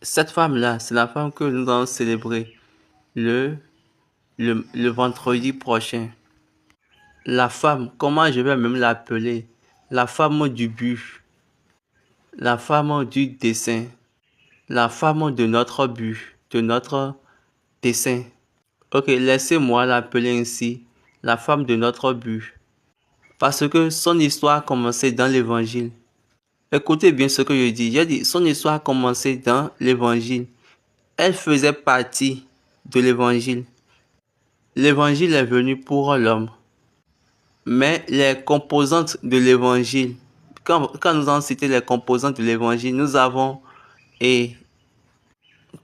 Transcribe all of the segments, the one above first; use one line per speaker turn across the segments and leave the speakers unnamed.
Cette femme-là, c'est la femme que nous allons célébrer le, le vendredi prochain. La femme, comment je vais même l'appeler? La femme du but, la femme du dessein, la femme de notre but, de notre dessein. Ok, laissez-moi l'appeler ainsi, la femme de notre but. Parce que son histoire a commencé dans l'évangile. Écoutez bien ce que je dis. J'ai dit, son histoire a commencé dans l'évangile. Elle faisait partie de l'évangile. L'évangile est venu pour l'homme. Mais les composantes de l'évangile, quand nous avons cité les composantes de l'évangile, nous avons, et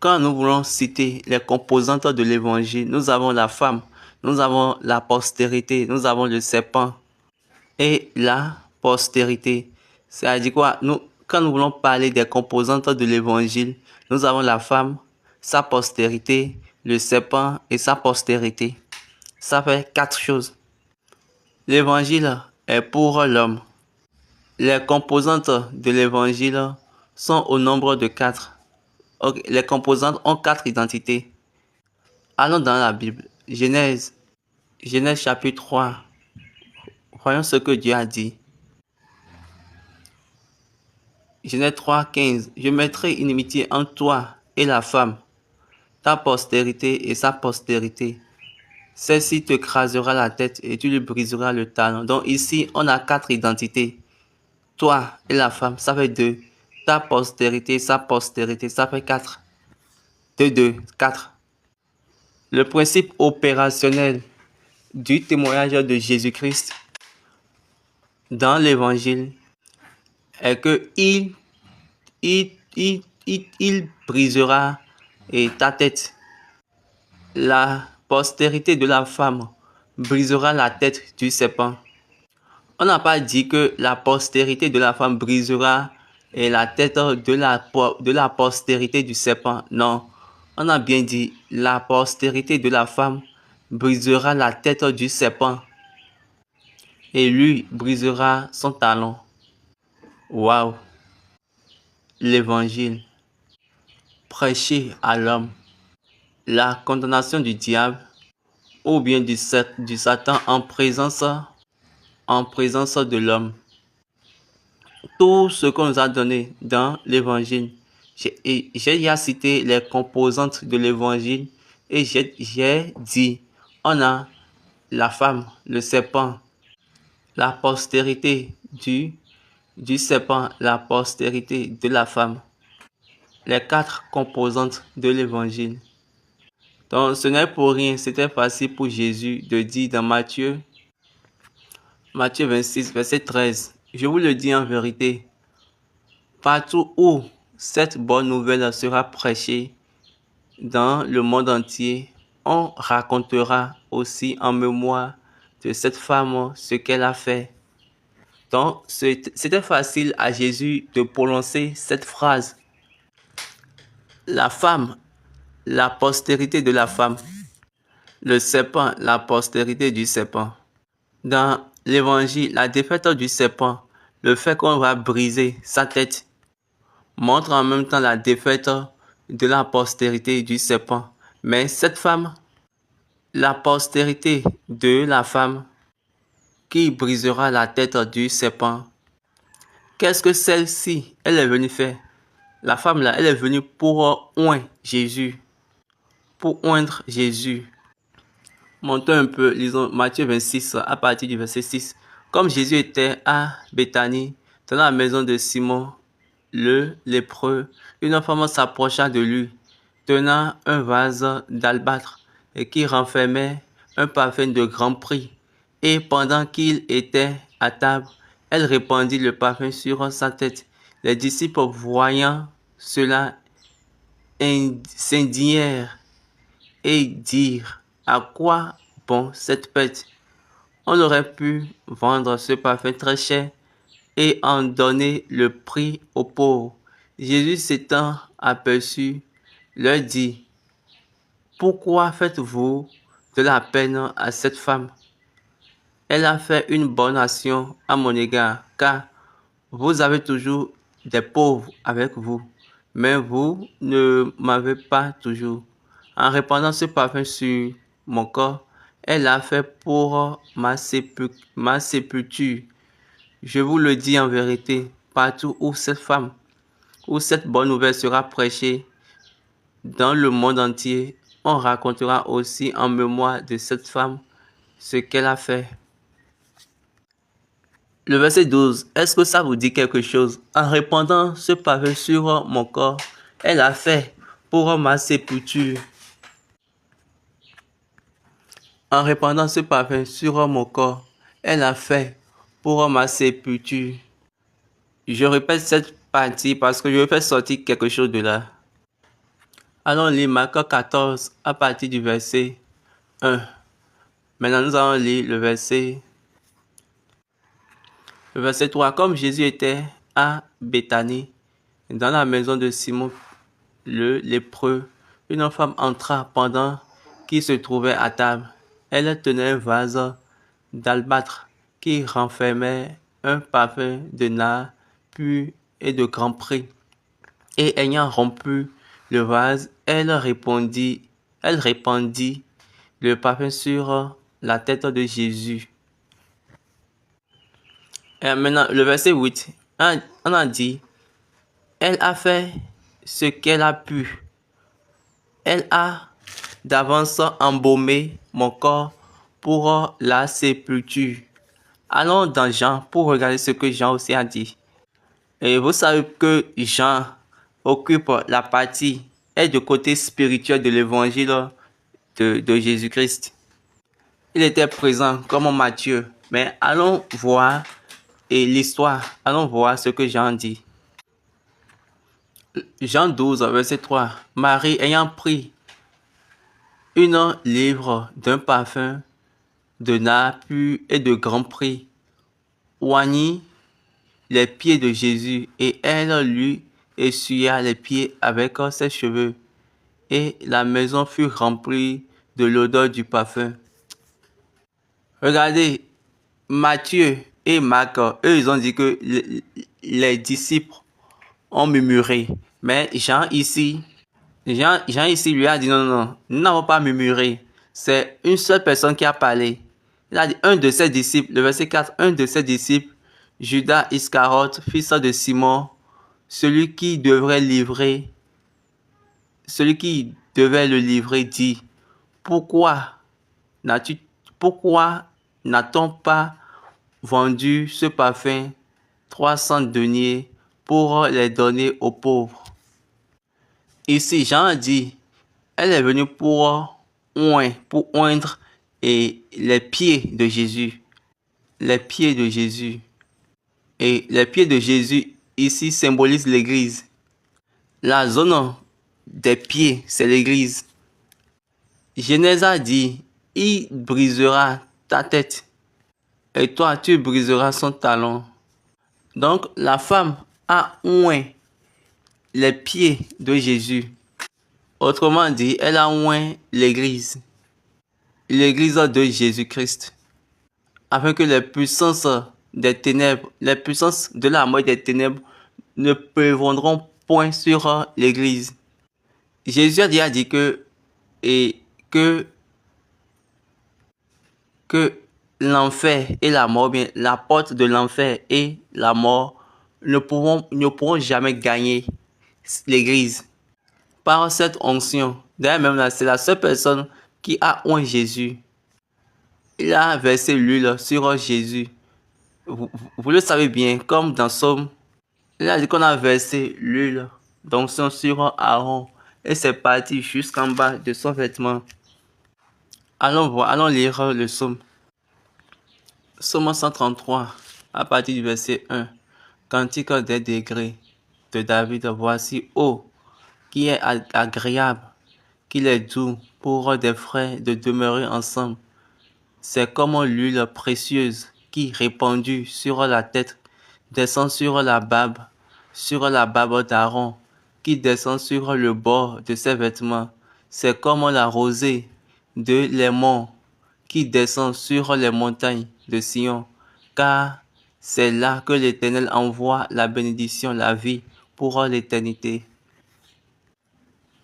quand nous voulons citer les composantes de l'évangile, nous avons la femme, nous avons la postérité, nous avons le serpent et la postérité. C'est-à-dire quoi? Quand nous voulons parler des composantes de l'évangile, nous avons la femme, sa postérité, le serpent et sa postérité. Ça fait 4 choses. L'évangile est pour l'homme. Les composantes de l'évangile sont au nombre de 4. Okay. Les composantes ont 4 identités. Allons dans la Bible. Genèse chapitre 3. Voyons ce que Dieu a dit. Genèse 3, 15. Je mettrai une inimitié entre toi et la femme, ta postérité et sa postérité. Celle-ci te crasera la tête et tu lui briseras le talon. Donc ici, on a 4 identités. Toi et la femme, ça fait 2. Ta postérité, sa postérité, ça fait 4. 2, 2, 4. Le principe opérationnel du témoignage de Jésus-Christ dans l'évangile est que il brisera ta tête. La postérité de la femme brisera la tête du serpent. On n'a pas dit que la postérité de la femme brisera la tête de la postérité du serpent. Non, on a bien dit la postérité de la femme brisera la tête du serpent et lui brisera son talon. Waouh! L'évangile. Prêcher à l'homme la condamnation du diable ou bien du Satan en présence de l'homme. Tout ce qu'on nous a donné dans l'évangile, j'ai déjà cité les composantes de l'évangile et j'ai dit, on a la femme, le serpent, la postérité du serpent, la postérité de la femme. Les 4 composantes de l'évangile. Donc ce n'est pour rien, c'était facile pour Jésus de dire dans Matthieu 26, verset 13. Je vous le dis en vérité, partout où cette bonne nouvelle sera prêchée dans le monde entier, on racontera aussi en mémoire de cette femme ce qu'elle a fait. Donc, c'était facile à Jésus de prononcer cette phrase. La femme, la postérité de la femme. Le serpent, la postérité du serpent. Dans l'évangile, la défaite du serpent, le fait qu'on va briser sa tête, montre en même temps la défaite de la postérité du serpent. Mais cette femme, la postérité de la femme qui brisera la tête du serpent, qu'est-ce que celle-ci, elle est venue faire? La femme là, elle est venue pour oindre Jésus. Pour oindre Jésus. Montons un peu, lisons Matthieu 26 à partir du verset 6. Comme Jésus était à Béthanie, dans la maison de Simon, le lépreux, une femme s'approcha de lui, tenant un vase d'albâtre et qui renfermait un parfum de grand prix. Et pendant qu'il était à table, elle répandit le parfum sur sa tête. Les disciples, voyant cela, s'indignèrent et dirent: à quoi bon cette pète? On aurait pu vendre ce parfum très cher et en donner le prix aux pauvres. Jésus s'étant aperçu, leur dit: pourquoi faites-vous de la peine à cette femme? Elle a fait une bonne action à mon égard, car vous avez toujours des pauvres avec vous, mais vous ne m'avez pas toujours. En répandant ce parfum sur mon corps, elle l'a fait pour ma sépulture. Je vous le dis en vérité, partout où cette bonne nouvelle sera prêchée dans le monde entier, on racontera aussi en mémoire de cette femme ce qu'elle a fait. Le verset 12, est-ce que ça vous dit quelque chose? En répandant ce parfum sur mon corps, elle a fait pour ma sépulture. En répandant ce parfum sur mon corps, elle a fait pour ma sépulture. Je répète cette partie parce que je veux faire sortir quelque chose de là. Allons lire Marc 14 à partir du verset 1. Maintenant, nous allons lire le verset 3. Comme Jésus était à Béthanie, dans la maison de Simon le lépreux, une femme entra pendant qu'il se trouvait à table. Elle tenait un vase d'albâtre qui renfermait un parfum de nard pur et de grand prix. Et ayant rompu le vase, elle répandit le parfum sur la tête de Jésus. Et maintenant, le verset 8, on a dit, elle a fait ce qu'elle a pu. Elle a d'avance embaumé mon corps pour la sépulture. Allons dans Jean pour regarder ce que Jean aussi a dit. Et vous savez que Jean occupe la partie et du côté spirituel de l'évangile de Jésus-Christ. Il était présent comme Matthieu. Mais allons voir l'histoire. Allons voir ce que Jean dit. Jean 12, verset 3. Marie ayant pris une livre d'un parfum de nard pur et de grand prix, oignit les pieds de Jésus et elle lui essuya les pieds avec ses cheveux. Et la maison fut remplie de l'odeur du parfum. Regardez, Matthieu et Marc, eux, ils ont dit que les disciples ont murmuré. Mais Jean ici lui a dit non, nous n'avons pas murmuré. C'est une seule personne qui a parlé. Il a dit un de ses disciples, le verset 4, un de ses disciples, Judas Iscariote, fils de Simon, celui qui devait le livrer, dit, pourquoi n'a-t-on pas vendu ce parfum 300 deniers pour les donner aux pauvres? Ici, Jean dit, elle est venue pour oindre les pieds de Jésus. Les pieds de Jésus. Et les pieds de Jésus, ici, symbolisent l'église. La zone des pieds, c'est l'église. Genèse a dit, il brisera ta tête et toi, tu briseras son talon. Donc, la femme a oint les pieds de Jésus. Autrement dit, elle a oint l'église de Jésus-Christ, afin que les puissances des ténèbres, les puissances de la mort des ténèbres ne prévaudront point sur l'église. Jésus a déjà dit que l'enfer et la mort, bien la porte de l'enfer et la mort ne pourront jamais gagner l'église par cette onction. D'ailleurs, même là, c'est la seule personne qui a oint Jésus. Il a versé l'huile sur Jésus. Vous le savez bien, comme dans Somme, il a dit qu'on a versé l'huile d'onction sur Aaron et c'est parti jusqu'en bas de son vêtement. Allons lire le psaume. Psaume 133, à partir du verset 1. Cantique des degrés de David. Voici, qui est agréable, qu'il est doux pour des frères de demeurer ensemble. C'est comme l'huile précieuse qui, répandue sur la tête, descend sur la barbe d'Aaron, qui descend sur le bord de ses vêtements. C'est comme la rosée de l'Hermon qui descend sur les montagnes de Sion, car c'est là que l'Éternel envoie la bénédiction, la vie pour l'éternité.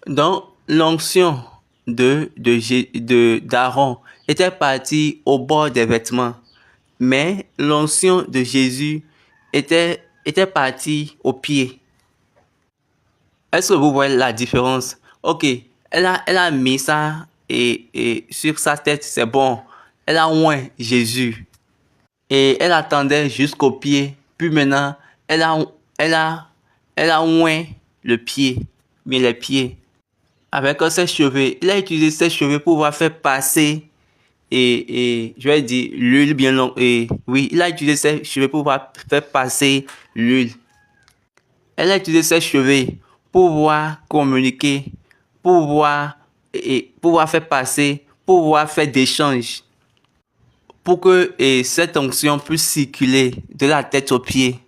Donc, l'onction d'Aaron était partie au bord des vêtements, mais l'onction de Jésus était partie aux pieds. Est-ce que vous voyez la différence? Ok, elle a mis ça et sur sa tête, c'est bon. Elle a oint Jésus et elle attendait jusqu'aux pieds. Puis maintenant, elle a, elle a, elle a oint le pied, bien les pieds. Avec ses cheveux, il a utilisé ses cheveux pour pouvoir faire passer et je vais dire l'huile bien longue. Et oui, il a utilisé ses cheveux pour pouvoir faire passer l'huile. Elle a utilisé ses cheveux pour pouvoir communiquer, pour pouvoir faire passer, pour pouvoir faire d'échanges, pour que cette onction puisse circuler de la tête aux pieds.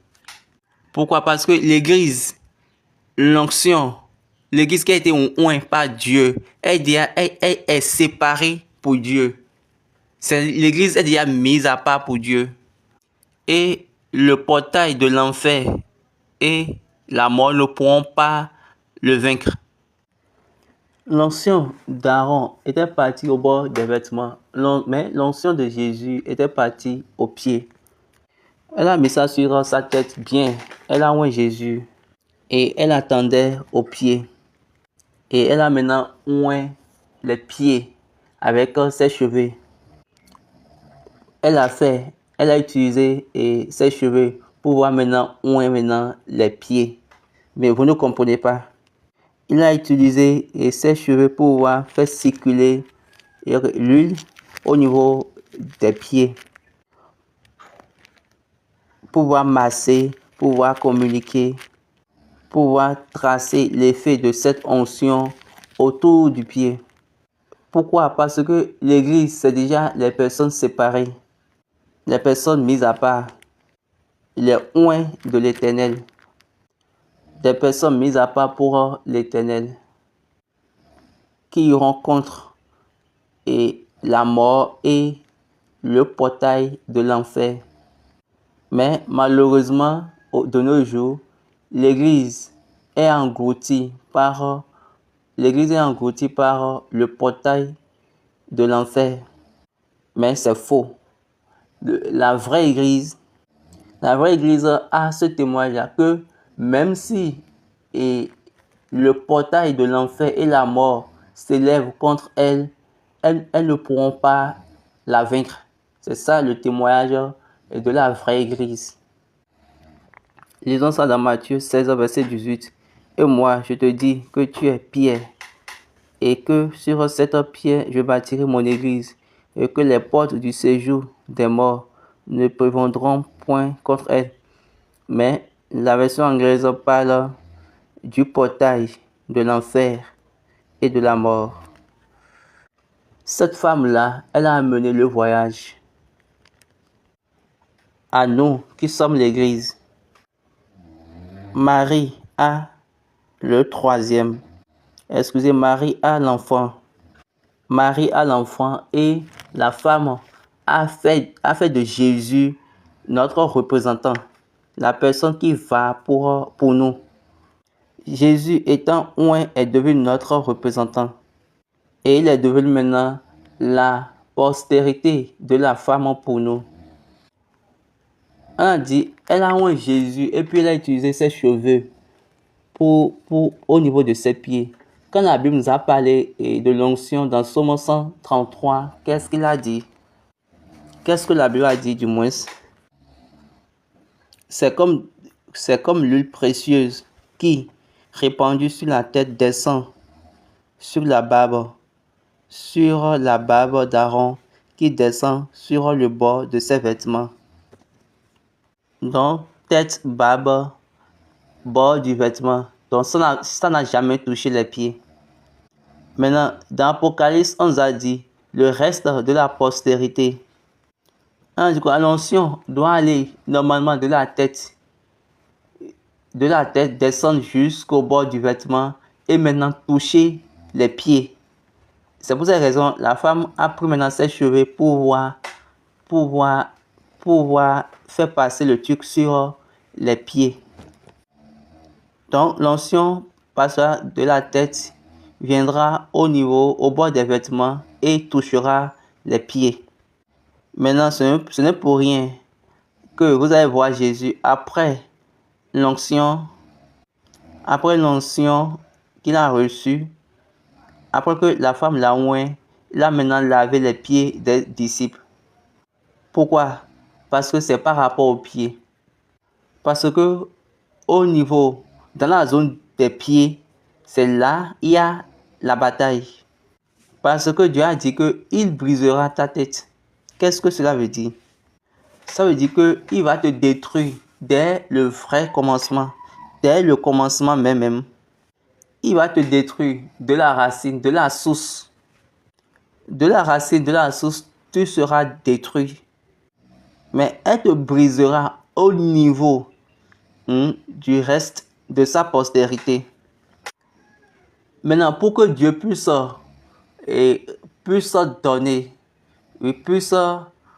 Pourquoi? Parce que l'église, l'onction, l'église qui a été oint par Dieu, elle est séparée pour Dieu. L'église est déjà mise à part pour Dieu. Et le portail de l'enfer et la mort ne pourront pas le vaincre. L'onction d'Aaron était partie au bord des vêtements, mais l'onction de Jésus était partie aux pieds. Elle a mis ça sur sa tête bien. Elle a oint Jésus et elle attendait aux pieds. Et elle a maintenant oint les pieds avec ses cheveux. Elle a utilisé ses cheveux pour pouvoir maintenant oint les pieds. Mais vous ne comprenez pas. Il a utilisé ses cheveux pour pouvoir faire circuler l'huile au niveau des pieds. Pour pouvoir masser, pour pouvoir communiquer, pour pouvoir tracer l'effet de cette onction autour du pied. Pourquoi? Parce que l'église, c'est déjà les personnes séparées, les personnes mises à part, les oints de l'Éternel, des personnes mises à part pour l'Éternel, qui rencontrent la mort et le portail de l'enfer. Mais malheureusement, de nos jours, l'église est engloutie par le portail de l'enfer. Mais c'est faux. La vraie église a ce témoignage que même si le portail de l'enfer et la mort s'élèvent contre elle, elles ne pourront pas la vaincre. C'est ça le témoignage de la vraie église. Lisons ça dans Matthieu 16, verset 18. Et moi, je te dis que tu es Pierre, et que sur cette pierre, je bâtirai mon église, et que les portes du séjour des morts ne prévaudront point contre elle. Mais la version anglaise parle du portail de l'enfer et de la mort. Cette femme-là, elle a amené le voyage à nous qui sommes l'église. Marie a le troisième. Marie a l'enfant. Marie a l'enfant et la femme a fait de Jésus notre représentant, la personne qui va pour nous. Jésus étant oint est devenu notre représentant et il est devenu maintenant la postérité de la femme pour nous. On a dit, elle a oint Jésus et puis elle a utilisé ses cheveux pour au niveau de ses pieds. Quand la Bible nous a parlé de l'onction dans Psaume 133, qu'est-ce qu'il a dit? Qu'est-ce que la Bible a dit du moins? C'est comme l'huile précieuse qui, répandue sur la tête, descend sur la barbe d'Aaron, qui descend sur le bord de ses vêtements. Donc, tête, barbe, bord du vêtement. Donc, ça n'a jamais touché les pieds. Maintenant, dans Apocalypse, on nous a dit le reste de la postérité. L'onction doit aller normalement de la tête descendre jusqu'au bord du vêtement et maintenant toucher les pieds. C'est pour cette raison la femme a pris maintenant ses cheveux pour pouvoir faire passer le truc sur les pieds. Donc l'onction passera de la tête viendra au bord des vêtements et touchera les pieds. Maintenant, ce n'est pour rien que vous allez voir Jésus après l'onction qu'il a reçue, après que la femme l'a oint, il a maintenant lavé les pieds des disciples. Pourquoi? Parce que c'est par rapport aux pieds. Parce que au niveau, dans la zone des pieds, c'est là il y a la bataille. Parce que Dieu a dit qu'il brisera ta tête. Qu'est-ce que cela veut dire? Ça veut dire qu'il va te détruire dès le vrai commencement, dès le commencement même. Il va te détruire de la racine, de la source. De la racine, de la source, tu seras détruit. Mais elle te brisera au niveau du reste de sa postérité. Maintenant, pour que Dieu puisse donner, et puisse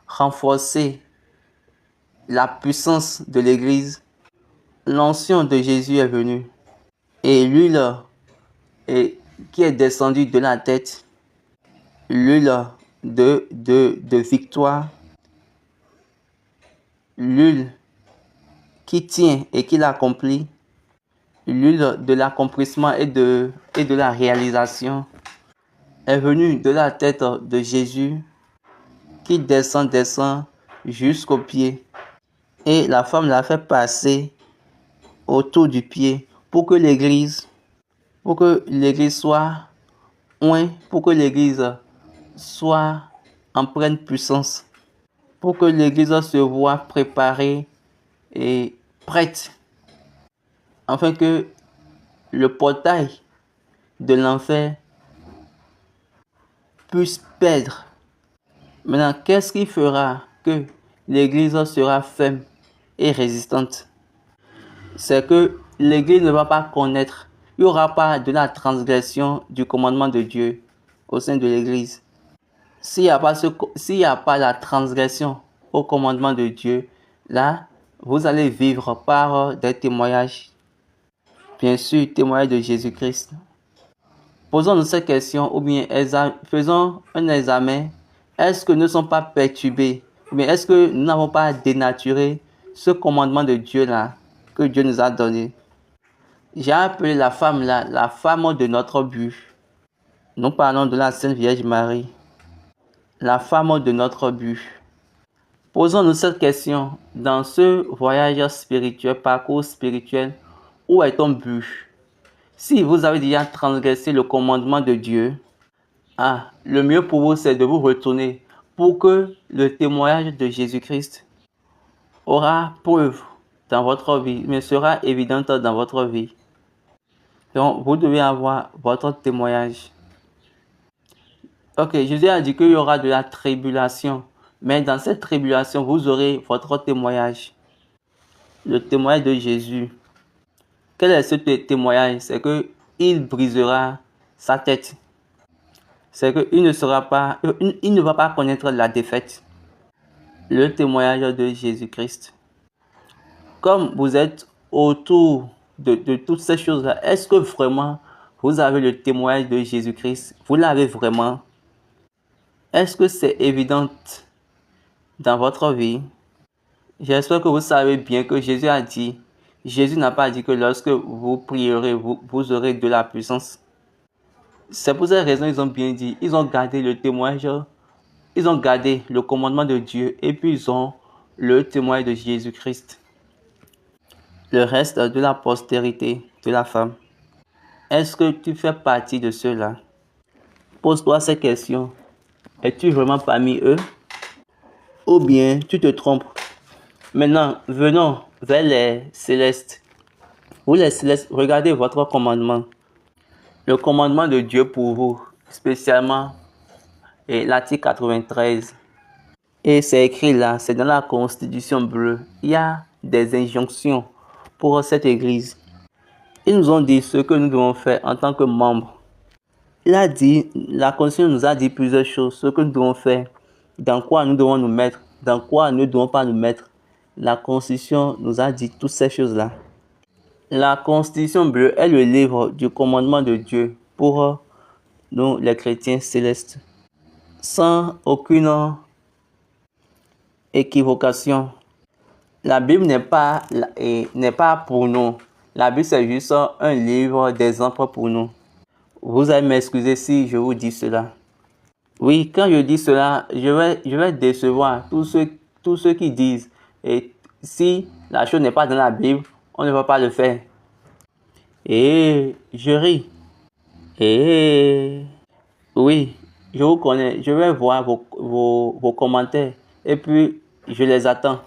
renforcer la puissance de l'Église, l'onction de Jésus est venue. Et l'huile qui est descendue de la tête, l'huile de victoire, l'huile qui tient et qui l'accomplit, l'huile de l'accomplissement et de la réalisation est venue de la tête de Jésus qui descend jusqu'au pied. Et la femme l'a fait passer autour du pied pour que l'église soit ointe, pour que l'église soit en pleine puissance, pour que l'église se voit préparée et prête, afin que le portail de l'enfer puisse perdre. Maintenant, qu'est-ce qui fera que l'église sera ferme et résistante? C'est que l'église ne va pas connaître, il n'y aura pas de la transgression du commandement de Dieu au sein de l'église. S'il n'y a pas la transgression au commandement de Dieu, là, vous allez vivre par des témoignages. Bien sûr, témoignages de Jésus-Christ. Posons-nous cette question ou bien faisons un examen. Est-ce que nous ne sommes pas perturbés? Mais est-ce que nous n'avons pas dénaturé ce commandement de Dieu-là que Dieu nous a donné? J'ai appelé la femme là, la femme de notre but. Nous parlons de la Sainte Vierge Marie. La femme de notre but. Posons-nous cette question. Dans ce voyage spirituel, parcours spirituel, où est ton but? Si vous avez déjà transgressé le commandement de Dieu, le mieux pour vous, c'est de vous retourner pour que le témoignage de Jésus-Christ aura preuve dans votre vie, mais sera évidente dans votre vie. Donc, vous devez avoir votre témoignage. Ok, Jésus a dit qu'il y aura de la tribulation, mais dans cette tribulation, vous aurez votre témoignage. Le témoignage de Jésus. Quel est ce témoignage? C'est qu'il brisera sa tête. C'est qu'il ne va pas connaître la défaite. Le témoignage de Jésus-Christ. Comme vous êtes autour de toutes ces choses-là, est-ce que vraiment vous avez le témoignage de Jésus-Christ? Vous l'avez vraiment? Est-ce que c'est évident dans votre vie? J'espère que vous savez bien que Jésus n'a pas dit que lorsque vous prierez, vous aurez de la puissance. C'est pour cette raison qu'ils ont bien dit, ils ont gardé le témoignage, ils ont gardé le commandement de Dieu et puis ils ont le témoignage de Jésus-Christ. Le reste de la postérité de la femme. Est-ce que tu fais partie de ceux-là? Pose-toi ces questions. Es-tu vraiment parmi eux? Ou bien tu te trompes? Maintenant, venons vers les célestes. Vous les célestes, regardez votre commandement. Le commandement de Dieu pour vous, spécialement l'article 93. Et c'est écrit là, c'est dans la Constitution bleue. Il y a des injonctions pour cette église. Ils nous ont dit ce que nous devons faire en tant que membres. La Constitution nous a dit plusieurs choses, ce que nous devons faire, dans quoi nous devons nous mettre, dans quoi nous ne devons pas nous mettre. La Constitution nous a dit toutes ces choses-là. La Constitution bleue est le livre du commandement de Dieu pour nous les chrétiens célestes. Sans aucune équivocation. La Bible n'est pas pour nous. La Bible, c'est juste un livre d'exemple pour nous. Vous allez m'excuser si je vous dis cela. Oui, quand je dis cela, je vais décevoir tous ceux qui disent. Et si la chose n'est pas dans la Bible, on ne va pas le faire. Et je ris. Et oui, je vous connais. Je vais voir vos commentaires. Et puis, je les attends.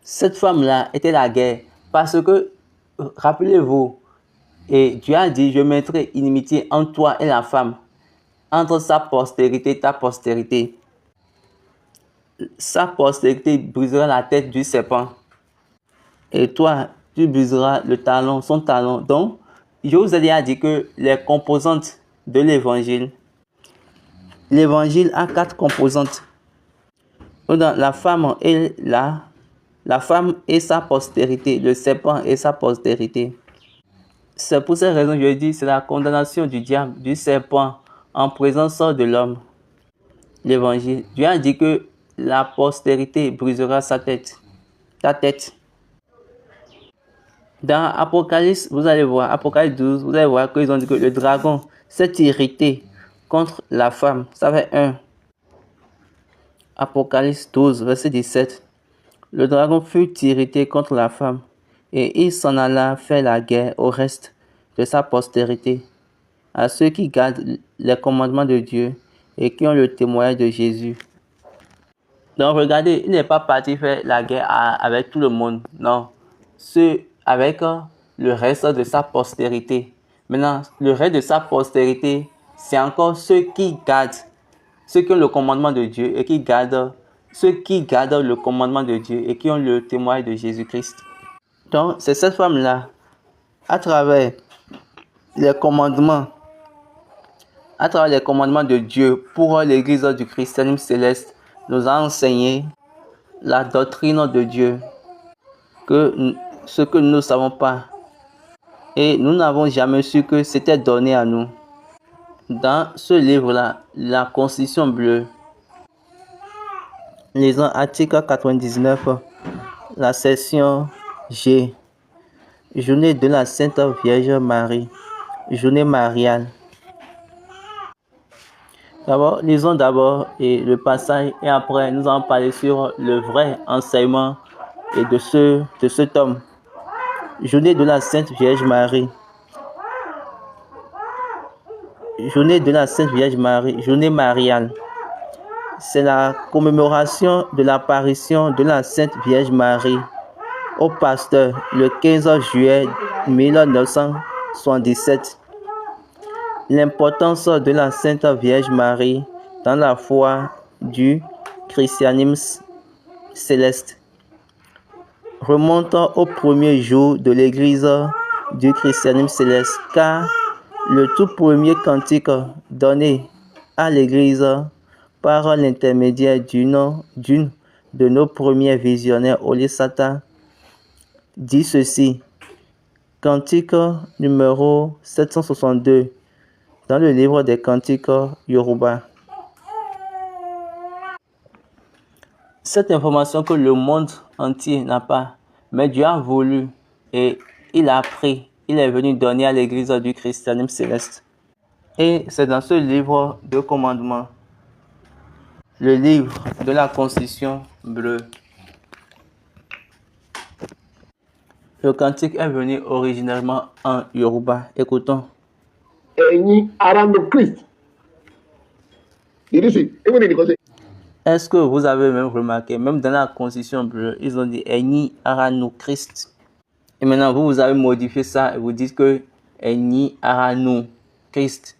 Cette femme-là était la guerre. Parce que, rappelez-vous, et Dieu a dit, je mettrai inimitié entre toi et la femme, entre sa postérité et ta postérité. Sa postérité brisera la tête du serpent. Et toi, tu briseras son talon. Donc, je vous ai déjà dit que les composantes de l'évangile a 4 composantes. Donc, la femme et sa postérité, le serpent et sa postérité. C'est pour cette raison que je dis, c'est la condamnation du diable, du serpent, en présence de l'homme. L'évangile. Dieu a dit que la postérité brisera ta tête. Dans Apocalypse, vous allez voir, Apocalypse 12, vous allez voir qu'ils ont dit que le dragon s'est irrité contre la femme. Ça fait 1. Apocalypse 12, verset 17. Le dragon fut irrité contre la femme, et il s'en alla faire la guerre au reste de sa postérité, à ceux qui gardent les commandements de Dieu et qui ont le témoignage de Jésus. Donc regardez, il n'est pas parti faire la guerre avec tout le monde, non. Ceux avec le reste de sa postérité. Maintenant, le reste de sa postérité, c'est encore ceux qui ont le commandement de Dieu et ceux qui gardent le commandement de Dieu et qui ont le témoignage de Jésus-Christ. Donc, c'est cette femme-là, à travers les commandements de Dieu pour l'église du christianisme céleste, nous a enseigné la doctrine de Dieu, ce que nous ne savons pas. Et nous n'avons jamais su que c'était donné à nous. Dans ce livre-là, la Constitution bleue, lisons article 99, la section G. Journée de la Sainte Vierge Marie, journée mariale. Lisons d'abord le passage et après nous allons parler sur le vrai enseignement et de cet homme. Journée de la Sainte Vierge Marie. Journée de la Sainte Vierge Marie, journée mariale. C'est la commémoration de l'apparition de la Sainte Vierge Marie au pasteur le 15 juillet 1977. L'importance de la Sainte Vierge Marie dans la foi du christianisme céleste remonte au premier jour de l'Église du christianisme céleste, car le tout premier cantique donné à l'Église par l'intermédiaire d'une de nos premiers visionnaires, Olisata, dit ceci. Cantique numéro 762 dans le livre des cantiques Yoruba. Cette information que le monde entier n'a pas, mais Dieu a voulu et il a pris, il est venu donner à l'église du christianisme céleste. Et c'est dans ce livre de commandements, le livre de la Constitution bleue. Le cantique est venu originellement en Yoruba. Écoutons. Est-ce que vous avez même remarqué, même dans la Constitution bleue, ils ont dit Eni Aranu Christ. Et maintenant, vous avez modifié ça et vous dites que Eni Aranu Christ.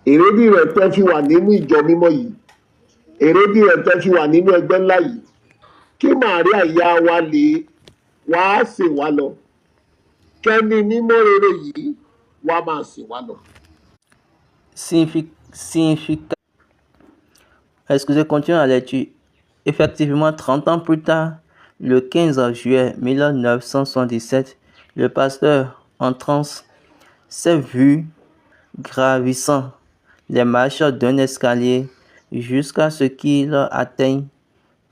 Èrèdí rẹ̀ tẹ́ fi wà nínú ìjọ mímọ́ yìí. Èrèdí rẹ̀ tẹ́ fi wà nínú ẹgbẹ́ ńlá yìí. Kí Màríà ìyá wa lè wá sìn wá lọ. Kẹ́ni mímọ́ rere yìí wá máa sìn wá lọ.
Excusez, continuons la lecture. Effectivement, 30 ans plus tard, le 15 juillet 1977, le pasteur en transe s'est vu gravissant les marches d'un escalier jusqu'à ce qu'il atteigne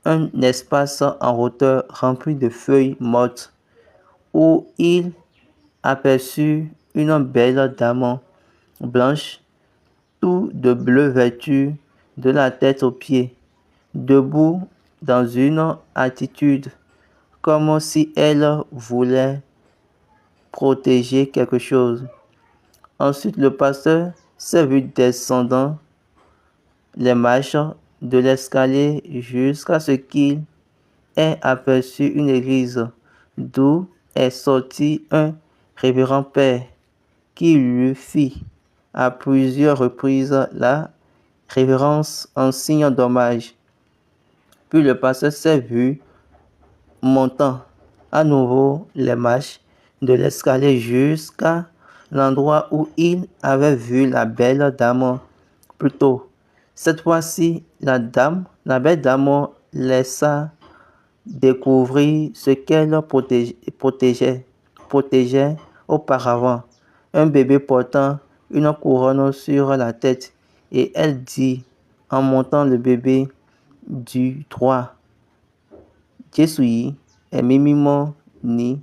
un espace en hauteur rempli de feuilles mortes, où il aperçut une belle dame blanche, tout de bleu vêtue de la tête aux pieds, debout dans une attitude comme si elle voulait protéger quelque chose. Ensuite, le pasteur s'est vu descendant les marches de l'escalier jusqu'à ce qu'il ait aperçu une église, d'où est sorti un révérend père qui lui fit à plusieurs reprises la révérence en signe d'hommage. Puis le pasteur s'est vu montant à nouveau les marches de l'escalier jusqu'à l'endroit où il avait vu la belle dame plus tôt. Cette fois-ci, la belle dame laissa découvrir ce qu'elle protégeait auparavant, un bébé portant une couronne sur la tête, et elle dit, en montant le bébé du droit, Jésù yìí, ẹ̀mí mímọ́ ni,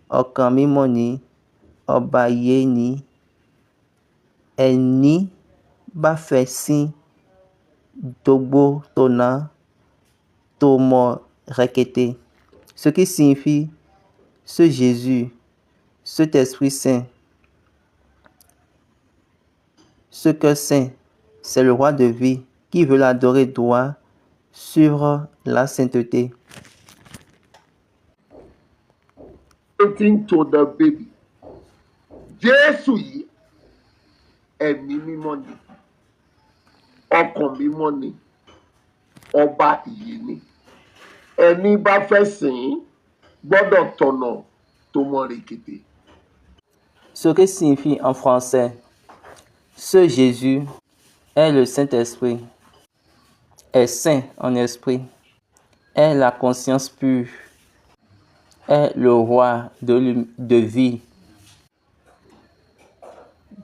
ọkàn mímọ́ ni, ọba ayé ni, ẹni bá fẹ́ sìn dògbò tọ̀nà tó mọ̀ rẹ̀kẹ̀tẹ̀. Ce qui signifie ce Jésus, cet Esprit Saint, ce cœur saint, c'est le roi de vie. Qui veut l'adorer doit suivre la sainteté.
Speaking to the baby. Jésù yìí, ẹ̀mí mímọ́ ni, ọkàn mímọ́ ni, ọba ìyè ni. Ẹni bá fẹ́ sìn ín gbọ́dọ̀ tọ̀nà tó mọ́ rèkété.
Ce que signifie en français, ce Jésus est le Saint-Esprit, est saint en esprit, est la conscience pure, est le roi de vie.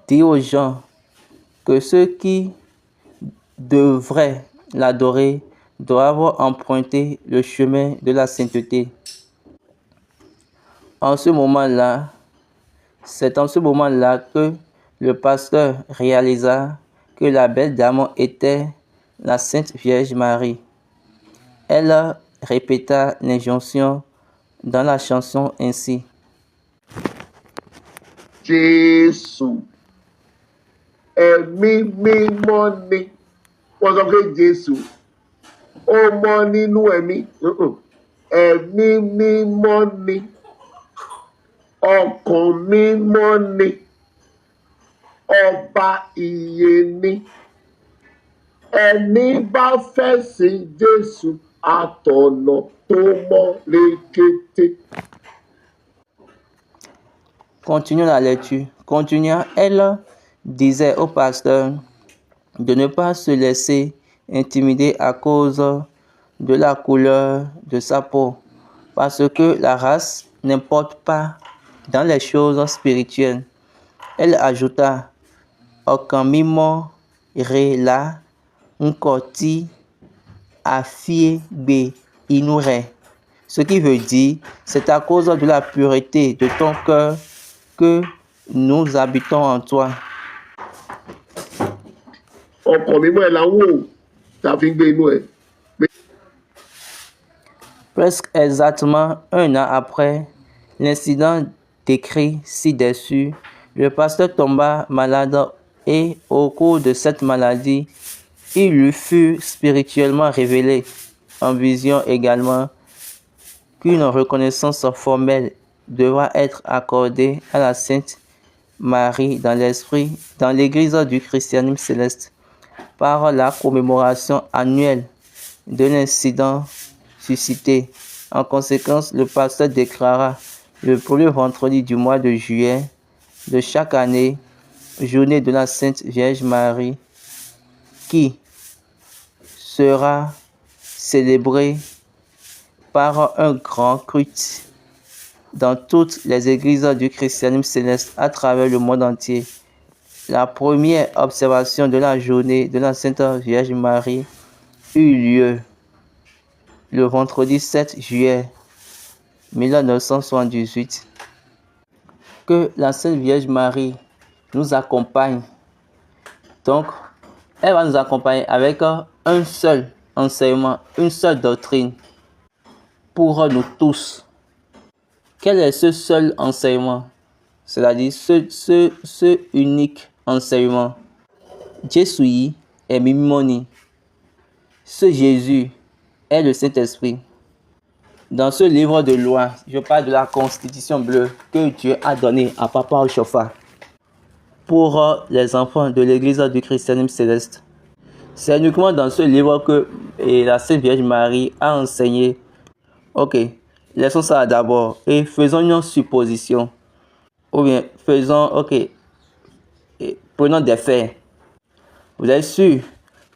Dit aux gens que ceux qui devraient l'adorer doivent emprunter le chemin de la sainteté. C'est en ce moment-là que le pasteur réalisa que la belle dame était la Sainte Vierge Marie. Elle répéta l'injonction dans la chanson ainsi.
Jésù, ẹ̀mí mímọ́ ni. Wọ́n sọ pé Jésù, ó mọ́ nínú ẹ̀mí. Ẹ̀mí mímọ́ ni. Ọkàn mímọ́ ni. Ọba ìyè ni. Ẹni bá fẹ́ sìn Jésù àtọ̀nà tó mọ́ rèkété.
Continuons la lecture. Continuant, elle disait au pasteur de ne pas se laisser intimider à cause de la couleur de sa peau, parce que la race n'importe pas dans les choses spirituelles. Elle ajouta, ọkàn mímọ́ rẹ̀ là ń kọtí àfíègbè inú rẹ̀. Ce qui veut dire, c'est à cause de la pureté de ton cœur que nous habitons en toi.
Ọkàn mímọ́ ẹ̀ là ń wò tá a fi ń gbé inú ẹ̀.
Presque exactement un an après l'incident décrit ci-dessus, le pasteur tomba malade et au cours de cette maladie, il lui fut spirituellement révélé, en vision également, qu'une reconnaissance formelle devra être accordée à la Sainte Marie dans l'esprit, dans l'église du christianisme céleste, par la commémoration annuelle de l'incident suscité. En conséquence, le pasteur déclara le premier vendredi du mois de juillet de chaque année, journée de la Sainte Vierge Marie, qui sera célébrée par un grand culte dans toutes les églises du christianisme céleste à travers le monde entier. La première observation de la journée de la Sainte Vierge Marie eut lieu le vendredi 7 juillet 1978. Que la Sainte Vierge Marie nous accompagne. Donc, elle va nous accompagner avec un seul enseignement, une seule doctrine pour nous tous. Quel est ce seul enseignement? C'est-à-dire ce unique enseignement. Jésus est Mimoni. Ce Jésus est le Saint-Esprit. Dans ce livre de loi, je parle de la constitution bleue que Dieu a donnée à Papa Ochofa pour les enfants de l'église du christianisme céleste. C'est uniquement dans ce livre que la Sainte Vierge Marie a enseigné. Ok, laissons ça d'abord et faisons une supposition. Ou bien prenons des faits. Vous êtes sûr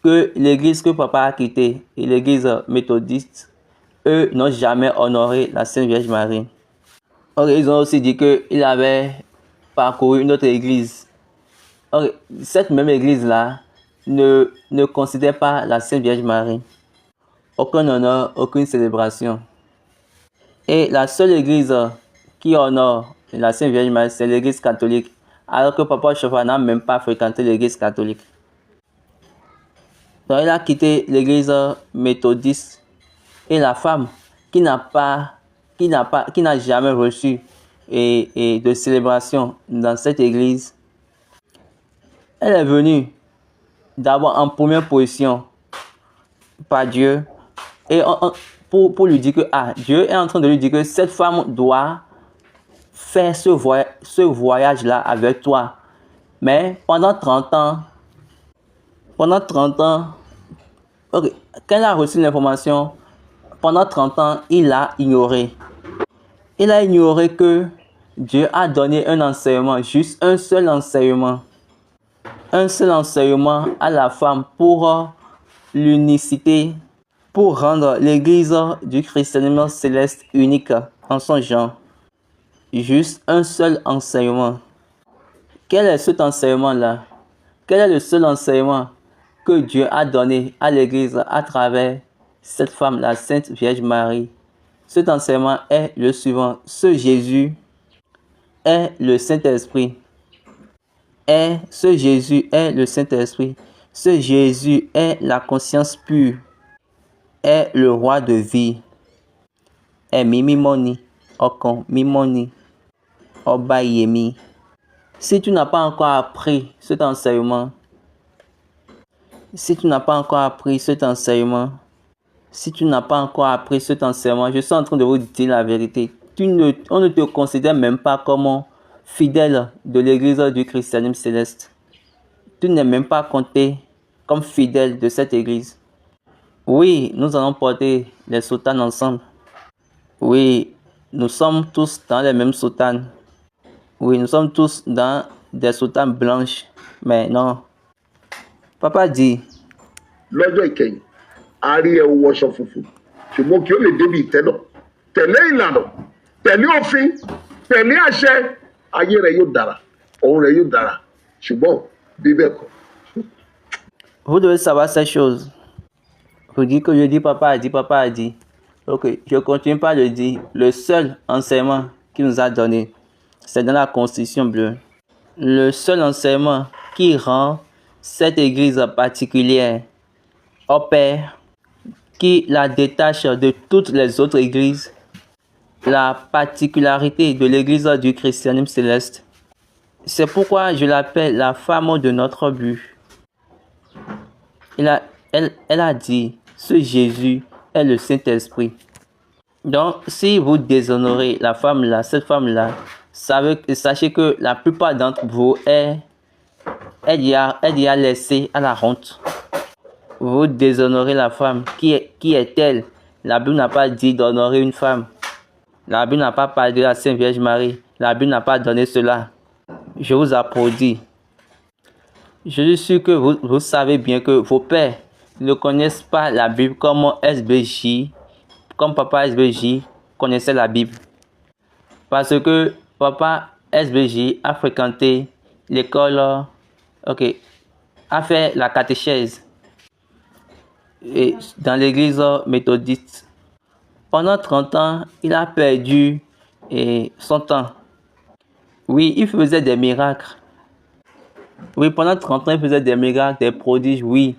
que l'église que Papa a quittée et l'église méthodiste, eux n'ont jamais honoré la Sainte Vierge Marie. Ils ont aussi dit qu'il avait parcouru une autre église. Cette même église-là ne considère pas la Sainte Vierge Marie. Aucun honneur, aucune célébration. Et la seule église qui honore la Sainte Vierge Marie, c'est l'église catholique. Alors que Papa Ochofa n'a même pas fréquenté l'église catholique. Donc il a quitté l'église méthodiste. Et la femme qui n'a jamais reçu de célébration dans cette église, elle est venue d'abord en première position par Dieu et pour lui dire que Dieu est en train de lui dire que cette femme doit faire ce voyage-là avec toi. Mais pendant 30 ans, quand elle a reçu l'information, pendant 30 ans, il a ignoré. Il a ignoré que Dieu a donné un enseignement, juste un seul enseignement. Un seul enseignement à la femme pour l'unicité, pour rendre l'église du christianisme céleste unique en son genre. Juste un seul enseignement. Quel est cet enseignement-là? Quel est le seul enseignement que Dieu a donné à l'église à travers cette femme, la Sainte Vierge Marie? Cet enseignement est le suivant. Ce Jésus est le Saint-Esprit. Ce Jésus est le Saint-Esprit. Ce Jésus est la conscience pure. Est le roi de vie. Est Mimimoni. Okon Mimoni. Obayemi. Si tu n'as pas encore appris cet enseignement, je suis en train de vous dire la vérité. On ne te considère même pas comme fidèle de l'église du christianisme céleste. Tu n'es même pas compté comme fidèle de cette église. Oui, nous allons porter les soutanes ensemble. Oui, nous sommes tous dans les mêmes soutanes. Oui, nous sommes tous dans des soutanes blanches. Mais non. Papa dit.
Lọ́jọ́ ìkẹyìn, a rí ẹ wọṣọ funfun. Ṣùgbọ́n kí ó lè débi ìtẹ́ náà. Tẹ̀lé ìlànà, tẹ̀lé òfin, tẹ̀lé àṣẹ. Ayé rẹ̀ yóò dára, ọ̀run rẹ̀ yóò dára. Ṣùgbọ́n bí bẹ́ẹ̀ kọ́.
Vous devez savoir ces choses. Vous dites que je dis papa a dit. Ok, je continue par le dire. Le seul enseignement qu'il nous a donné, c'est dans la Constitution bleue. Le seul enseignement qui rend cette église particulière, opère, qui la détache de toutes les autres églises, la particularité de l'église du christianisme céleste. C'est pourquoi je l'appelle la femme de notre but. Elle a dit, ce Jésus est le Saint-Esprit. Donc, si vous déshonorez la femme-là, cette femme-là, sachez que la plupart d'entre vous elle y a laissé à la honte. Vous déshonorez la femme. Qui est-elle? La Bible n'a pas dit d'honorer une femme. La Bible n'a pas parlé de la Sainte Vierge Marie. La Bible n'a pas donné cela. Je vous applaudis. Je suis sûr que vous savez bien que vos pères ne connaissent pas la Bible comme SBJ, comme Papa SBJ connaissait la Bible. Parce que papa SBJ a fréquenté l'école, a fait la catéchèse et dans l'église méthodiste. Pendant 30 ans, il a perdu son temps. Oui, il faisait des miracles. Oui, pendant 30 ans, il faisait des miracles, des prodiges, oui.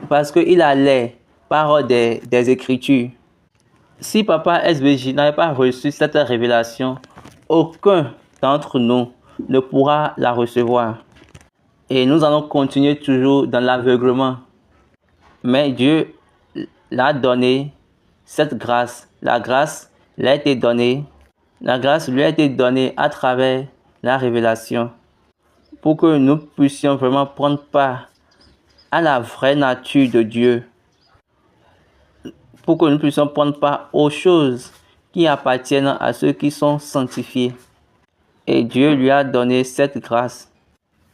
Parce qu'il allait par des Écritures. Si papa SBJ n'avait pas reçu cette révélation, aucun d'entre nous ne pourra la recevoir. Et nous allons continuer toujours dans l'aveuglement. Mais Dieu l'a donné cette grâce. La grâce lui a été donnée. La grâce lui a été donnée à travers la révélation. Pour que nous puissions vraiment prendre part à la vraie nature de Dieu. Pour que nous puissions prendre part aux choses qui appartiennent à ceux qui sont sanctifiés. Et Dieu lui a donné cette grâce.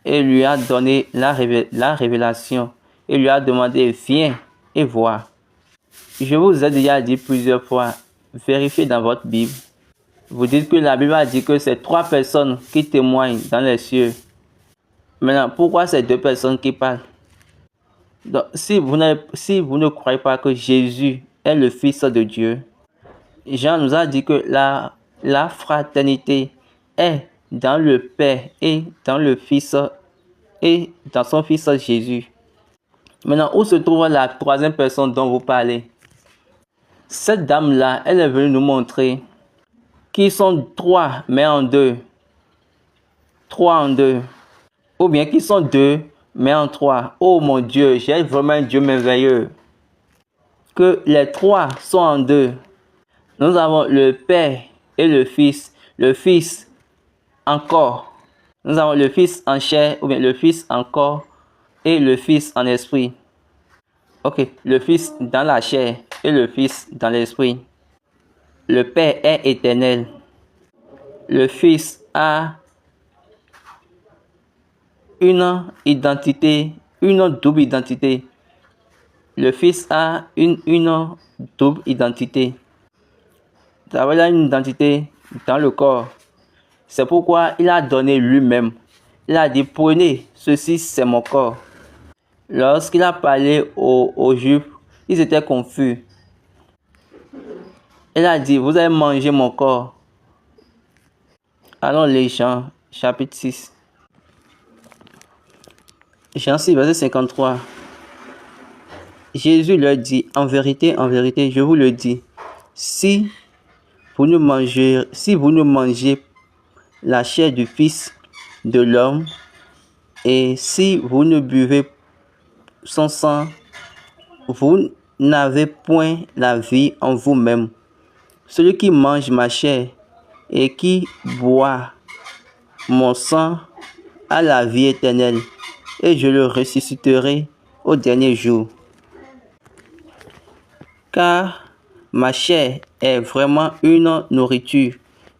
Et lui a donné la révélation. Et lui a demandé, viens et vois. Je vous ai déjà dit plusieurs fois, vérifiez dans votre Bible. Vous dites que la Bible a dit que c'est 3 personnes qui témoignent dans les cieux. Maintenant, pourquoi c'est 2 personnes qui parlent? Donc, si vous ne croyez pas que Jésus est le Fils de Dieu, Jean nous a dit que la fraternité est dans le Père et dans le Fils et dans son Fils Jésus. Maintenant, où se trouve la 3e personne dont vous parlez? Cette dame-là, elle est venue nous montrer qu'ils sont 3 mais en 2. 3 en 2. Ou bien qu'ils sont 2 mais en 3. Oh mon Dieu, j'ai vraiment un Dieu merveilleux. Que les 3 sont en 2. Nous avons le Père et le Fils. Le Fils en corps. Nous avons le Fils en chair, ou bien le Fils en corps et le Fils en esprit. Ok, le Fils dans la chair et le Fils dans l'esprit. Le Père est éternel. Le Fils a une identité, une double identité. Le Fils a une double identité. D'abord, il a une identité dans le corps. C'est pourquoi il a donné lui-même. Il a dit, prenez, ceci c'est mon corps. Lorsqu'il a parlé aux Juifs, ils étaient confus. Il a dit, vous allez manger mon corps. Allons les Jean, chapitre 6. Jean 6, verset 53. Jésus leur dit, en vérité, je vous le dis, si vous ne mangez la chair du Fils de l'homme, et si vous ne buvez son sang, vous n'avez point la vie en vous-même. Celui qui mange ma chair et qui boit mon sang a la vie éternelle, et je le ressusciterai au dernier jour. Car ma chair est vraiment une nourriture,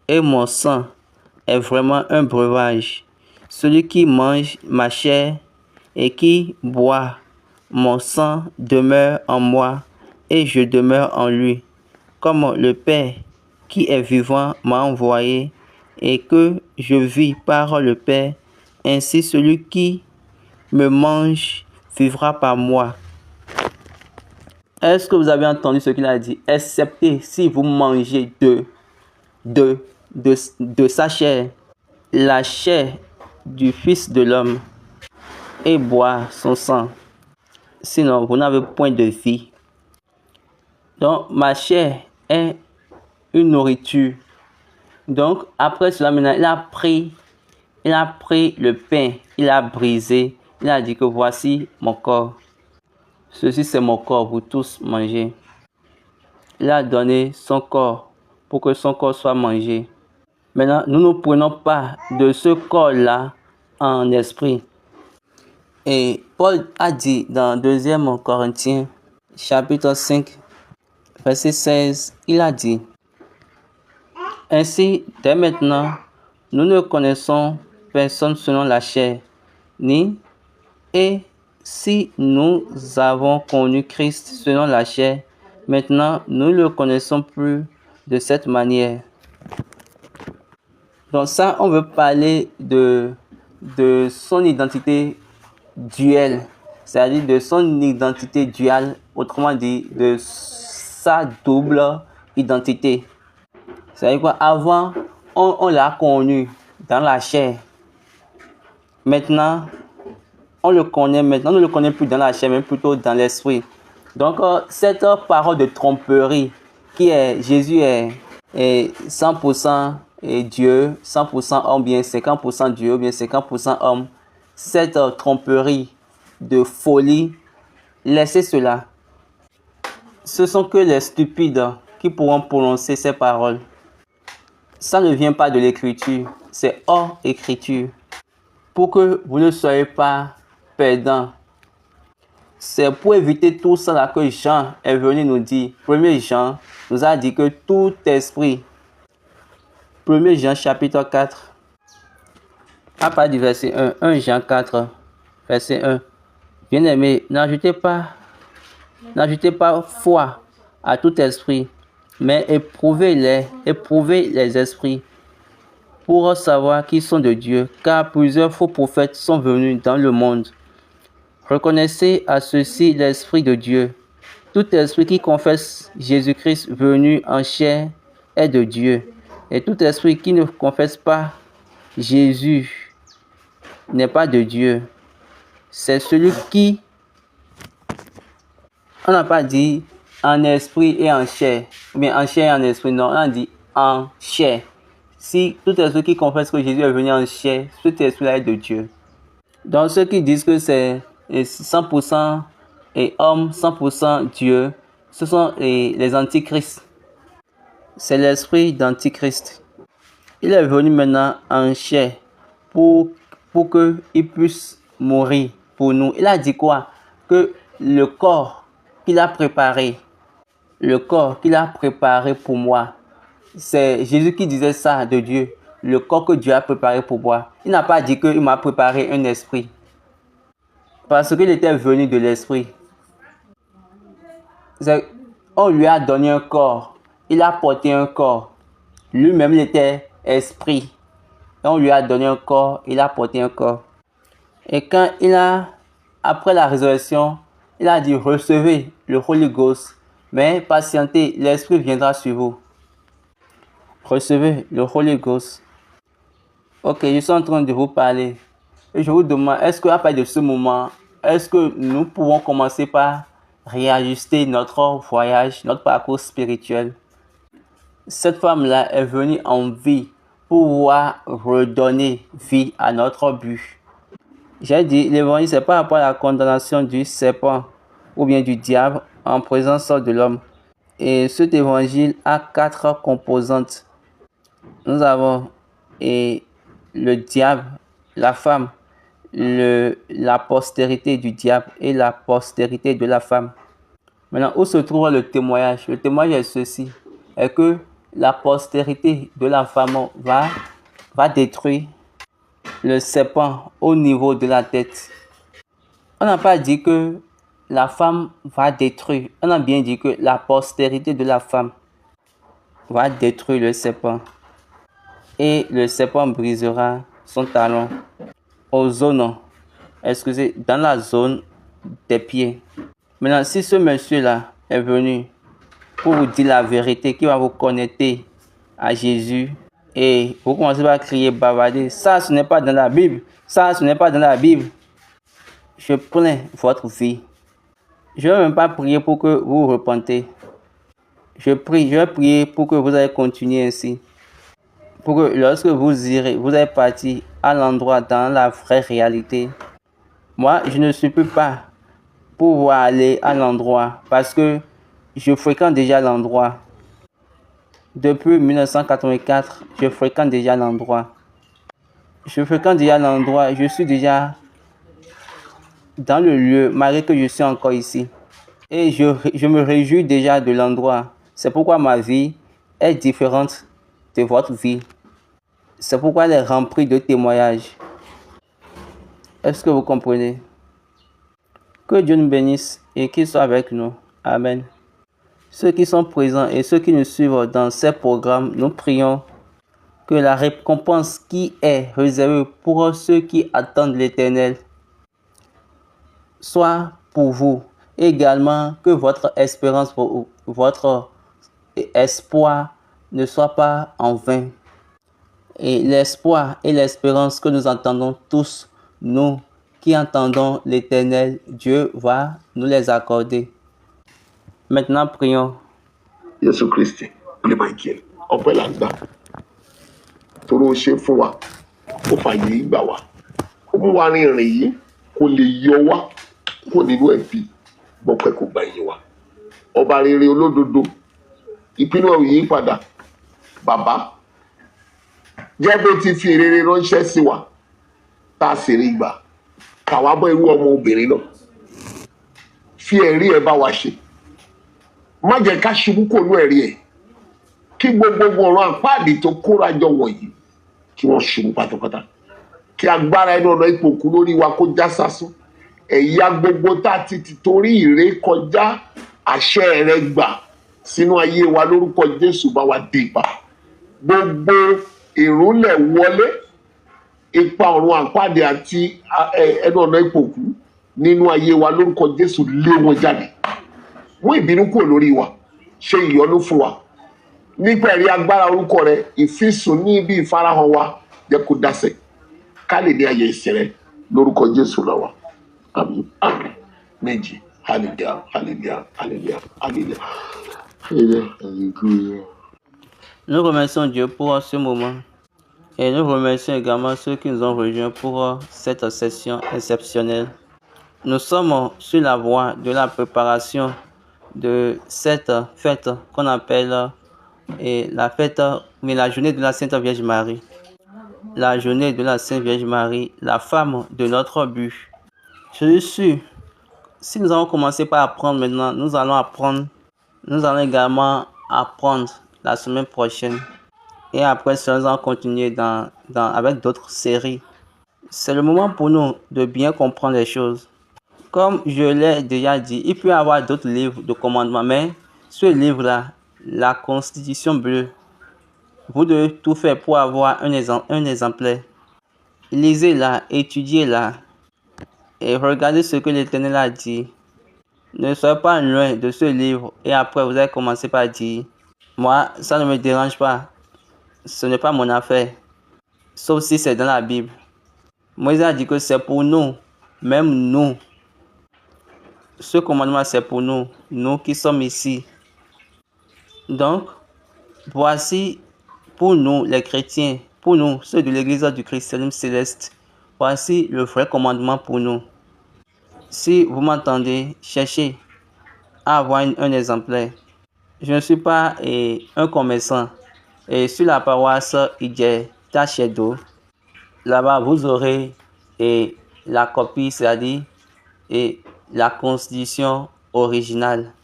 et mon sang est vraiment un breuvage. Celui qui mange ma chair et qui boit mon sang demeure en moi, et je demeure en lui. Comme le Père qui est vivant m'a envoyé, et que je vis par le Père, ainsi celui qui me mange vivra par moi. Est-ce que vous avez entendu ce qu'il a dit? Excepté si vous mangez de sa chair, la chair du Fils de l'homme, et boire son sang. Sinon, vous n'avez point de vie. Donc, ma chair est une nourriture. Donc, après cela, maintenant, il a pris le pain, il a brisé, il a dit que voici mon corps. Ceci c'est mon corps, vous tous mangez. Il a donné son corps pour que son corps soit mangé. Maintenant, nous ne prenons pas de ce corps-là en esprit. Et Paul a dit dans 2 Corinthiens, chapitre 5, verset 16, il a dit, ainsi, dès maintenant, nous ne connaissons personne selon la chair, et si nous avons connu Christ selon la chair, maintenant nous ne le connaissons plus de cette manière. Donc ça, on veut parler de son identité duelle, c'est-à-dire de son identité duale, autrement dit, de sa double identité. C'est-à-dire quoi? Avant, on l'a connu dans la chair. Maintenant, on le connaît maintenant, on ne le connaît plus dans la chair, mais plutôt dans l'esprit. Donc, cette parole de tromperie qui est Jésus est 100% Dieu, 100% homme, bien 50% Dieu, bien 50% homme. Cette tromperie de folie, laissez cela. Ce sont que les stupides qui pourront prononcer ces paroles. Ça ne vient pas de l'écriture, c'est hors écriture. Pour que vous ne soyez pas perdants. C'est pour éviter tout ça là que Jean est venu nous dire. 1 Jean nous a dit que tout esprit, 1 Jean chapitre 4, à partir du verset 1, 1 Jean 4, verset 1. Bien-aimés, n'ajoutez pas foi à tout esprit, mais éprouvez les esprits pour savoir qu'ils sont de Dieu, car plusieurs faux prophètes sont venus dans le monde. Reconnaissez à ceci l'Esprit de Dieu. Tout esprit qui confesse Jésus-Christ venu en chair est de Dieu. Et tout esprit qui ne confesse pas Jésus n'est pas de Dieu. C'est celui qui... On n'a pas dit en esprit et en chair. Ou bien en chair et en esprit. Non, on a dit en chair. Si tout esprit qui confesse que Jésus est venu en chair, cet esprit-là est de Dieu. Donc ceux qui disent que c'est 100% homme, 100% Dieu, ce sont les antichrists. C'est l'esprit d'antichrist. Il est venu maintenant en chair pour qu'il puisse mourir pour nous. Il a dit quoi? Que le corps qu'il a préparé, pour moi, c'est Jésus qui disait ça de Dieu. Le corps que Dieu a préparé pour moi. Il n'a pas dit qu'il m'a préparé un esprit. Parce qu'il était venu de l'esprit. On lui a donné un corps. Il a porté un corps. Lui-même, il était esprit. Et on lui a donné un corps. Il a porté un corps. Et quand après la résurrection, il a dit, recevez le Holy Ghost. Mais patientez, l'esprit viendra sur vous. Recevez le Holy Ghost. Ok, je suis en train de vous parler. Et je vous demande, est-ce qu'à partir de ce moment, est-ce que nous pouvons commencer par réajuster notre voyage, notre parcours spirituel? Cette femme-là est venue en vie pour pouvoir redonner vie à notre but. J'ai dit, l'évangile, c'est par rapport à la condamnation du serpent ou bien du diable en présence de l'homme. Et cet évangile a 4 composantes. Nous avons le diable, la femme, la postérité du diable et la postérité de la femme. Maintenant, où se trouve le témoignage? Le témoignage est ceci, est que la postérité de la femme va détruire le serpent au niveau de la tête. On n'a pas dit que la femme va détruire, on a bien dit que la postérité de la femme va détruire le serpent. Et le serpent brisera son talon dans la zone des pieds. Maintenant, si ce monsieur-là est venu pour vous dire la vérité, qui va vous connecter à Jésus, et vous commencez à crier, bavarder, ça ce n'est pas dans la Bible, ça ce n'est pas dans la Bible, je plains votre vie. Je ne vais même pas prier pour que vous vous repentez. Je vais prier pour que vous allez continuer ainsi. Pour que lorsque vous allez partir à l'endroit dans la vraie réalité. Moi, je ne suis plus pas pour pouvoir aller à l'endroit parce que je fréquente déjà l'endroit. Depuis 1984, je fréquente déjà l'endroit. Je suis déjà dans le lieu, malgré que je suis encore ici. Et je me réjouis déjà de l'endroit. C'est pourquoi ma vie est différente de votre vie. C'est pourquoi elle est remplie de témoignages. Est-ce que vous comprenez? Que Dieu nous bénisse et qu'il soit avec nous. Amen. Ceux qui sont présents et ceux qui nous suivent dans ces programmes, nous prions que la récompense qui est réservée pour ceux qui attendent l'Éternel soit pour vous. Également, que votre espérance, votre espoir ne soit pas en vain. Et l'espoir et l'espérance que nous entendons tous, nous qui entendons l'Éternel, Dieu va nous les accorder. Maintenant, prions.
Jésù Kristi ní Michael ọpẹ́ là ń gbà torí ó ṣe fún wa ó fàyè gbà wá ó mú wa rin ìrìn yìí kó lè yọ wá kó nínú ẹ̀bi bọ́pẹ́ kó gba ìyìn wa ọba rere olódodo ìpinnu ẹ̀ ò yí padà bàbá jẹ́ bó ti fi ìrere ránṣẹ́ sí wa tá a sì rí gbà káwa bọ́ irú ọmọ obìnrin náà fi ẹ̀rí ẹ̀ bá wa ṣe má jẹ́ ká ṣubú kò nú ẹ̀rí ẹ̀ kí gbogbo ọ̀rọ̀ àpáàdì tó kóra jọ wọ̀nyí kí wọ́n ṣubú pátápátá kí agbára ẹnu ọ̀nà ipò kú lórí wa kó já sásún ẹ̀yà gbogbo tá a ti torí ìré kọjá àṣẹ rẹ gbà sínú ayé wa lórúkọ Jésù bá wa dé ipa gbogbo ìrúnlẹ̀ wọlé ipa ọ̀run àpáàdì àti ẹnu ọ̀nà ipò kú nínú ayé wa lórúkọ Jésù lé wọn jáde mú ìbínú kúrò lórí wa ṣe ìyọ́nú fún wa nípa ẹ̀rí agbára orúkọ rẹ ìfisùn ní ibi ìfarahàn wa jẹ́ kó dáṣẹ́ ká lè ní ayé ìsìn rẹ lórúkọ Jésù lọ́wọ́ àmín àmín méjì hallelujah hallelujah hallelujah hallelujah hallelujah.
Nous remercions Dieu pour ce moment et nous remercions également ceux qui nous ont rejoints pour cette session exceptionnelle. Nous sommes sur la voie de la préparation de cette fête qu'on appelle la fête, mais la journée de la Sainte Vierge Marie. La journée de la Sainte Vierge Marie, la femme de notre but. Je suis sûr, si nous allons commencer par apprendre maintenant, nous allons également apprendre la semaine prochaine. Et après ça, nous allons continuer avec d'autres séries. C'est le moment pour nous de bien comprendre les choses. Comme je l'ai déjà dit, il peut y avoir d'autres livres de commandements, mais ce livre-là, la Constitution bleue, vous devez tout faire pour avoir un exemplaire. Lisez-la, étudiez-la et regardez ce que l'Éternel a dit. Ne soyez pas loin de ce livre et après vous allez commencer par dire, moi, ça ne me dérange pas, ce n'est pas mon affaire, sauf si c'est dans la Bible. Moïse a dit que c'est pour nous, même nous. Ce commandement, c'est pour nous, nous qui sommes ici. Donc, voici pour nous, les chrétiens, pour nous, ceux de l'Église du christianisme céleste, voici le vrai commandement pour nous. Si vous m'entendez, cherchez à avoir un exemplaire. Je ne suis pas un commerçant. Et sur la paroisse Idje Tachedo, là-bas, vous aurez la copie, c'est-à-dire la constitution originale.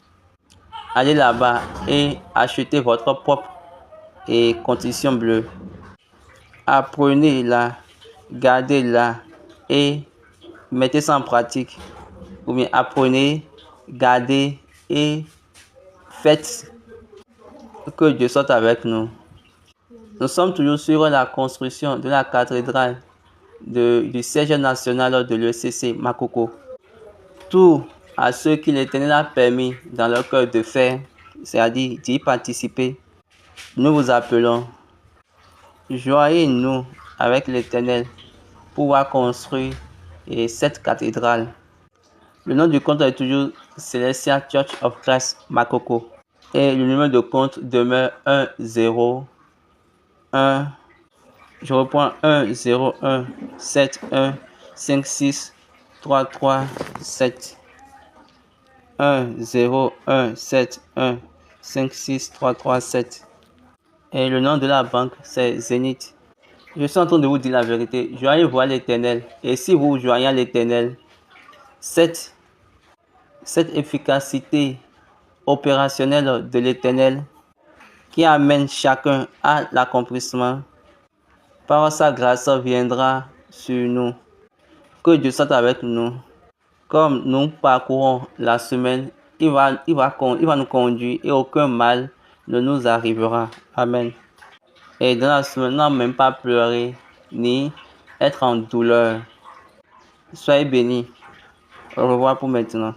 Allez là-bas et achetez votre propre constitution bleue. Apprenez-la, gardez-la et mettez ça en pratique. Ou bien apprenez, gardez et faites que Dieu soit avec nous. Nous sommes toujours sur la construction de la cathédrale du siège national de l'ECC Makoko. Tout à ceux qui l'Éternel a permis dans leur cœur de faire, c'est-à-dire d'y participer, nous vous appelons. Joignez-nous avec l'Éternel pour pouvoir construire cette cathédrale. Le nom du compte est toujours Celestial Church of Christ Makoko. Et le numéro de compte demeure 101. Je reprends 10171563337. 10171563337. Et le nom de la banque, c'est Zénith. Je suis en train de vous dire la vérité. Joignez voir l'Éternel. Et si vous joignez à l'Éternel, cette efficacité opérationnelle de l'Éternel qui amène chacun à l'accomplissement, par sa grâce viendra sur nous. Que Dieu soit avec nous. Comme nous parcourons la semaine, il va nous conduire et aucun mal ne nous arrivera. Amen. Et dans la semaine, non, même pas pleurer, ni être en douleur. Soyez bénis. Au revoir pour maintenant.